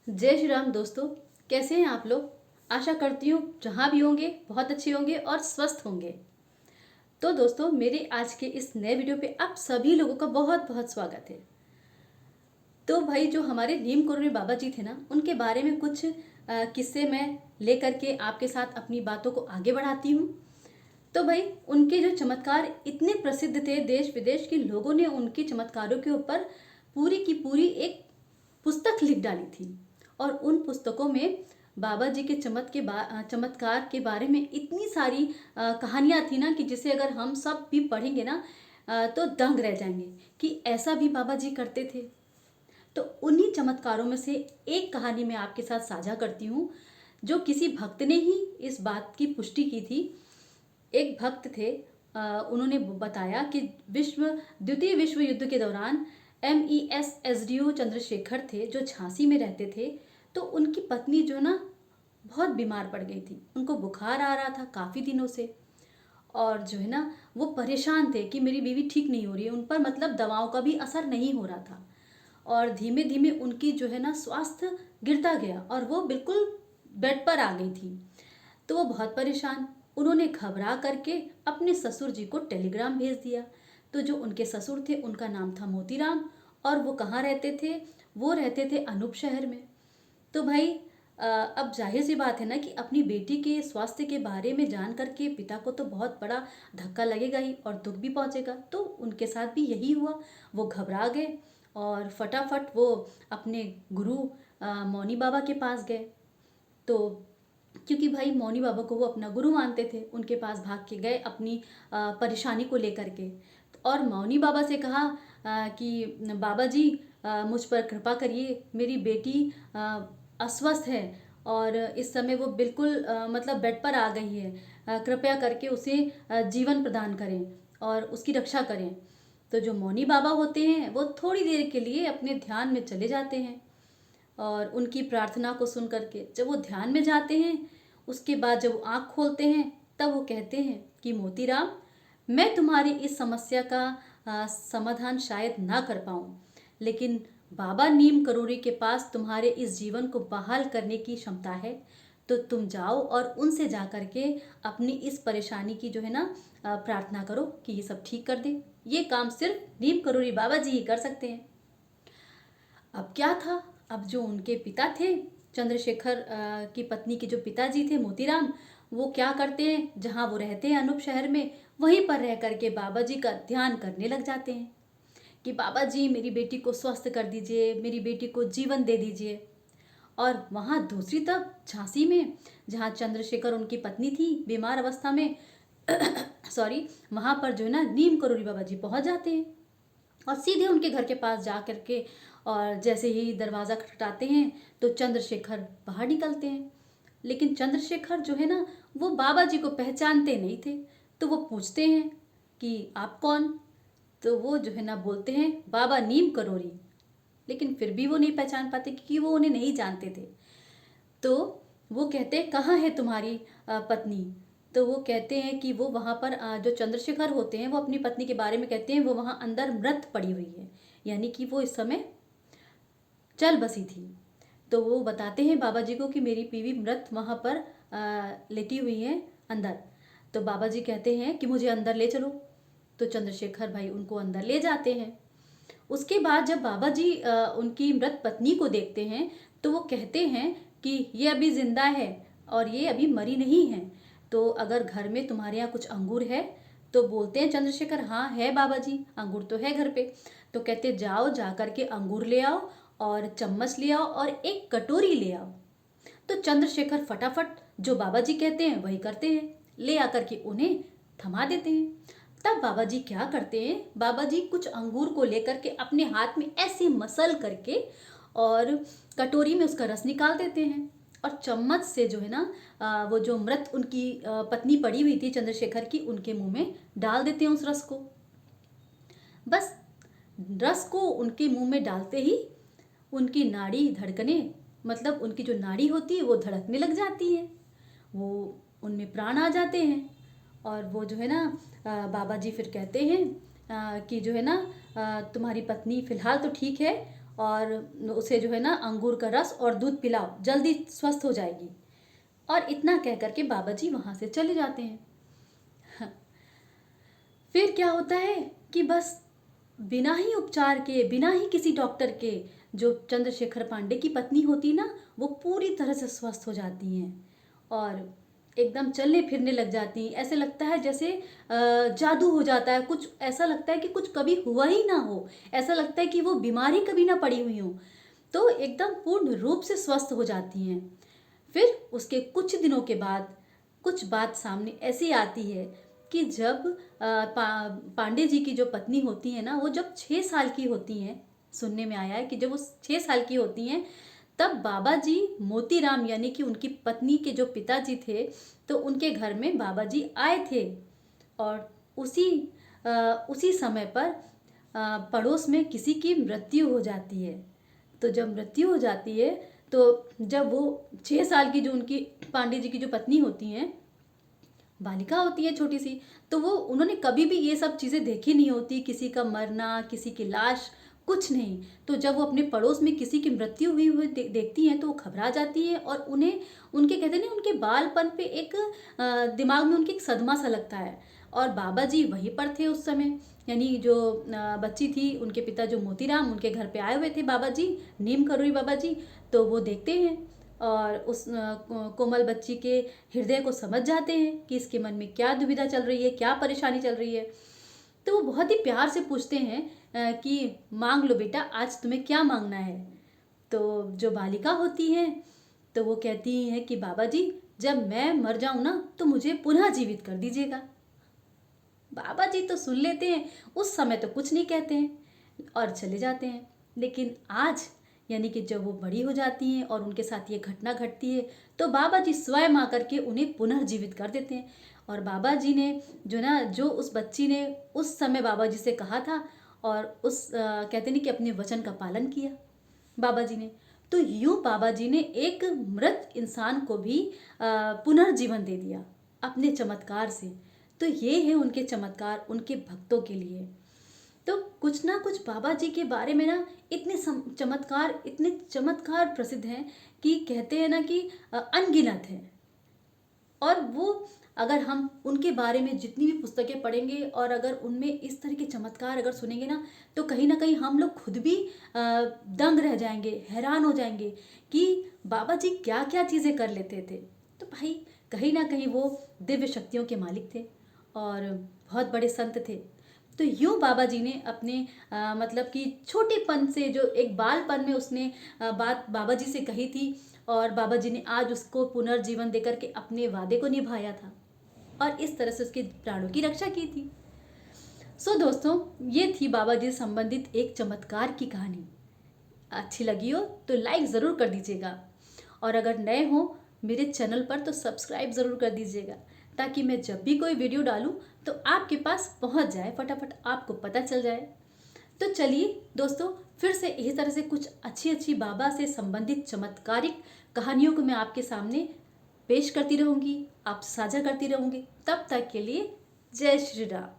जय श्री राम दोस्तों। कैसे हैं आप लोग। आशा करती हूँ जहाँ भी होंगे बहुत अच्छे होंगे और स्वस्थ होंगे। तो दोस्तों, मेरे आज के इस नए वीडियो पे आप सभी लोगों का बहुत बहुत स्वागत है। तो भाई, जो हमारे नीम करोली बाबा जी थे ना, उनके बारे में कुछ किस्से मैं लेकर के आपके साथ अपनी बातों को आगे बढ़ाती हूँ। तो भाई, उनके जो चमत्कार इतने प्रसिद्ध थे, देश विदेश के लोगों ने उनके चमत्कारों के ऊपर पूरी की पूरी एक पुस्तक लिख डाली थी। और उन पुस्तकों में बाबा जी के चमत्कार के बारे में इतनी सारी कहानियाँ थी ना, कि जिसे अगर हम सब भी पढ़ेंगे ना तो दंग रह जाएंगे कि ऐसा भी बाबा जी करते थे। तो उन्हीं चमत्कारों में से एक कहानी मैं आपके साथ साझा करती हूँ, जो किसी भक्त ने ही इस बात की पुष्टि की थी। एक भक्त थे, उन्होंने बताया कि द्वितीय विश्व युद्ध के दौरान MES SDO चंद्रशेखर थे, जो झांसी में रहते थे। तो उनकी पत्नी जो ना बहुत बीमार पड़ गई थी, उनको बुखार आ रहा था काफ़ी दिनों से। और जो है ना, वो परेशान थे कि मेरी बीवी ठीक नहीं हो रही है, उन पर मतलब दवाओं का भी असर नहीं हो रहा था। और धीमे धीमे उनकी जो है ना स्वास्थ्य गिरता गया और वो बिल्कुल बेड पर आ गई थी। तो वो बहुत परेशान, उन्होंने घबरा करके अपने ससुर जी को टेलीग्राम भेज दिया। तो जो उनके ससुर थे, उनका नाम था मोतीराम, और वो कहाँ रहते थे, वो रहते थे अनूप शहर में। तो भाई, अब जाहिर सी बात है ना कि अपनी बेटी के स्वास्थ्य के बारे में जान करके पिता को तो बहुत बड़ा धक्का लगेगा ही और दुख भी पहुंचेगा। तो उनके साथ भी यही हुआ। वो घबरा गए और फटाफट वो अपने गुरु मौनी बाबा के पास गए। तो क्योंकि भाई मौनी बाबा को वो अपना गुरु मानते थे, उनके पास भाग के गए अपनी परेशानी को लेकर के। और मौनी बाबा से कहा कि बाबा जी, मुझ पर कृपा करिए, मेरी बेटी अस्वस्थ है और इस समय वो बिल्कुल मतलब बेड पर आ गई है। कृपया करके उसे जीवन प्रदान करें और उसकी रक्षा करें। तो जो मौनी बाबा होते हैं, वो थोड़ी देर के लिए अपने ध्यान में चले जाते हैं और उनकी प्रार्थना को सुन करके जब वो ध्यान में जाते हैं, उसके बाद जब वो आँख खोलते हैं, तब वो कहते हैं कि मोतीराम, मैं तुम्हारी इस समस्या का समाधान शायद ना कर पाऊँ, लेकिन बाबा नीम करोड़ी के पास तुम्हारे इस जीवन को बहाल करने की क्षमता है। तो तुम जाओ और उनसे जा कर के अपनी इस परेशानी की जो है ना प्रार्थना करो कि ये सब ठीक कर दे। ये काम सिर्फ नीम करोड़ी बाबा जी ही कर सकते हैं। अब क्या था, अब जो उनके पिता थे, चंद्रशेखर की पत्नी के जो पिताजी थे मोतीराम, वो क्या करते हैं, जहाँ वो रहते हैं अनूप शहर में, वहीं पर रह करके बाबा जी का ध्यान करने लग जाते हैं कि बाबा जी, मेरी बेटी को स्वस्थ कर दीजिए, मेरी बेटी को जीवन दे दीजिए। और वहाँ दूसरी तरफ झांसी में, जहाँ चंद्रशेखर उनकी पत्नी थी बीमार अवस्था में सॉरी, वहाँ पर जो है ना नीम करोली बाबा जी पहुँच जाते हैं और सीधे उनके घर के पास जा करके, और जैसे ही दरवाज़ा खटखटाते हैं तो चंद्रशेखर बाहर निकलते हैं। लेकिन चंद्रशेखर जो है ना, वो बाबा जी को पहचानते नहीं थे। तो वो पूछते हैं कि आप कौन। तो वो जो है ना बोलते हैं बाबा नीम करोरी। लेकिन फिर भी वो नहीं पहचान पाते क्योंकि वो उन्हें नहीं जानते थे। तो वो कहते हैं कहाँ है तुम्हारी पत्नी। तो वो कहते हैं कि वो वहाँ पर जो चंद्रशेखर होते हैं, वो अपनी पत्नी के बारे में कहते हैं वो वहाँ अंदर मृत पड़ी हुई है, यानी कि वो इस समय चल बसी थी। तो वो बताते हैं बाबा जी को कि मेरी बीवी मृत वहाँ पर लेटी हुई है अंदर। तो बाबा जी कहते हैं कि मुझे अंदर ले चलो। तो चंद्रशेखर भाई उनको अंदर ले जाते हैं। उसके बाद जब बाबा जी उनकी मृत पत्नी को देखते हैं, तो वो कहते हैं कि ये अभी जिंदा है और ये अभी मरी नहीं है। तो अगर घर में तुम्हारे यहाँ कुछ अंगूर है। तो बोलते हैं चंद्रशेखर, हाँ है बाबा जी, अंगूर तो है घर पे। तो कहते जाओ, जा करके अंगूर ले आओ और चम्मच ले आओ और एक कटोरी ले आओ। तो चंद्रशेखर फटाफट जो बाबा जी कहते हैं वही करते हैं, ले आकर के उन्हें थमा देते हैं। तब बाबा जी क्या करते हैं, बाबा जी कुछ अंगूर को लेकर के अपने हाथ में ऐसे मसल करके और कटोरी में उसका रस निकाल देते हैं और चम्मच से जो है ना वो जो मृत उनकी पत्नी पड़ी हुई थी चंद्रशेखर की, उनके मुंह में डाल देते हैं उस रस को। बस रस को उनके मुंह में डालते ही उनकी नाड़ी धड़कने, मतलब उनकी जो नाड़ी होती है वो धड़कने लग जाती है, वो उनमें प्राण आ जाते हैं। और वो जो है ना बाबा जी फिर कहते हैं कि जो है ना तुम्हारी पत्नी फ़िलहाल तो ठीक है और उसे जो है ना अंगूर का रस और दूध पिलाओ, जल्दी स्वस्थ हो जाएगी। और इतना कह करके बाबा जी वहाँ से चले जाते हैं। फिर क्या होता है कि बस बिना ही उपचार के, बिना ही किसी डॉक्टर के, जो चंद्रशेखर पांडे की पत्नी होती ना, वो पूरी तरह से स्वस्थ हो जाती हैं और एकदम चलने फिरने लग जाती हैं। ऐसे लगता है जैसे जादू हो जाता है, कुछ ऐसा लगता है कि कुछ कभी हुआ ही ना हो, ऐसा लगता है कि वो बीमारी कभी ना पड़ी हुई हो, तो एकदम पूर्ण रूप से स्वस्थ हो जाती हैं। फिर उसके कुछ दिनों के बाद कुछ बात सामने ऐसी आती है कि जब पांडे जी की जो पत्नी होती है ना, वो जब 6 साल की होती हैं, सुनने में आया है कि जब वो 6 साल की होती हैं, तब बाबा जी मोतीराम यानी कि उनकी पत्नी के जो पिताजी थे, तो उनके घर में बाबा जी आए थे। और उसी समय पर पड़ोस में किसी की मृत्यु हो जाती है। तो जब मृत्यु हो जाती है, तो जब वो 6 साल की जो उनकी पांडे जी की जो पत्नी होती हैं, बालिका होती है छोटी सी, तो वो उन्होंने कभी भी ये सब चीज़ें देखी नहीं होती, किसी का मरना, किसी की लाश, कुछ नहीं। तो जब वो अपने पड़ोस में किसी की मृत्यु हुई हुई देखती हैं, तो वो घबरा जाती हैं और उन्हें, उनके कहते हैं ना, उनके बालपन पे एक दिमाग में उनके एक सदमा सा लगता है। और बाबा जी वहीं पर थे उस समय, यानी जो बच्ची थी, उनके पिता जो मोतीराम, उनके घर पे आए हुए थे बाबा जी, नीम करोड़ी बाबा जी। तो वो देखते हैं और उस कोमल बच्ची के हृदय को समझ जाते हैं कि इसके मन में क्या दुविधा चल रही है, क्या परेशानी चल रही है। तो वो बहुत ही प्यार से पूछते हैं कि मांग लो बेटा, आज तुम्हें क्या मांगना है। तो जो बालिका होती है, तो वो कहती हैं कि बाबा जी, जब मैं मर जाऊं ना, तो मुझे पुनः जीवित कर दीजिएगा। बाबा जी तो सुन लेते हैं, उस समय तो कुछ नहीं कहते हैं और चले जाते हैं। लेकिन आज, यानी कि जब वो बड़ी हो जाती हैं और उनके साथ ये घटना घटती है, तो बाबा जी स्वयं आकर के उन्हें पुनर्जीवित कर देते हैं। और बाबा जी ने जो उस बच्ची ने उस समय बाबा जी से कहा था, और कहते नहीं कि अपने वचन का पालन किया बाबा जी ने। तो यूं बाबा जी ने एक मृत इंसान को भी पुनर्जीवन दे दिया अपने चमत्कार से। तो ये है उनके चमत्कार, उनके भक्तों के लिए। तो कुछ ना कुछ बाबा जी के बारे में ना इतने चमत्कार प्रसिद्ध हैं कि कहते हैं ना कि अनगिनत है। और वो, अगर हम उनके बारे में जितनी भी पुस्तकें पढ़ेंगे और अगर उनमें इस तरह के चमत्कार अगर सुनेंगे ना, तो कहीं ना कहीं हम लोग खुद भी दंग रह जाएंगे, हैरान हो जाएंगे कि बाबा जी क्या क्या चीज़ें कर लेते थे। तो भाई, कहीं ना कहीं वो दिव्य शक्तियों के मालिक थे और बहुत बड़े संत थे। तो यूं बाबा जी ने अपने मतलब कि छोटेपन से, जो एक बालपन में उसने बात बाबा जी से कही थी, और बाबा जी ने आज उसको पुनर्जीवन देकर के अपने वादे को निभाया था और इस तरह से उसके प्राणों की रक्षा की थी। सो दोस्तों, ये थी बाबा जी से संबंधित एक चमत्कार की कहानी। अच्छी लगी हो तो लाइक ज़रूर कर दीजिएगा, और अगर नए हो मेरे चैनल पर तो सब्सक्राइब ज़रूर कर दीजिएगा, ताकि मैं जब भी कोई वीडियो डालूं तो आपके पास पहुंच जाए, फटाफट आपको पता चल जाए। तो चलिए दोस्तों, फिर से इसी तरह से कुछ अच्छी अच्छी बाबा से संबंधित चमत्कारिक कहानियों को मैं आपके सामने पेश करती रहूँगी, आप साझा करती रहूँगी। तब तक के लिए जय श्री राम।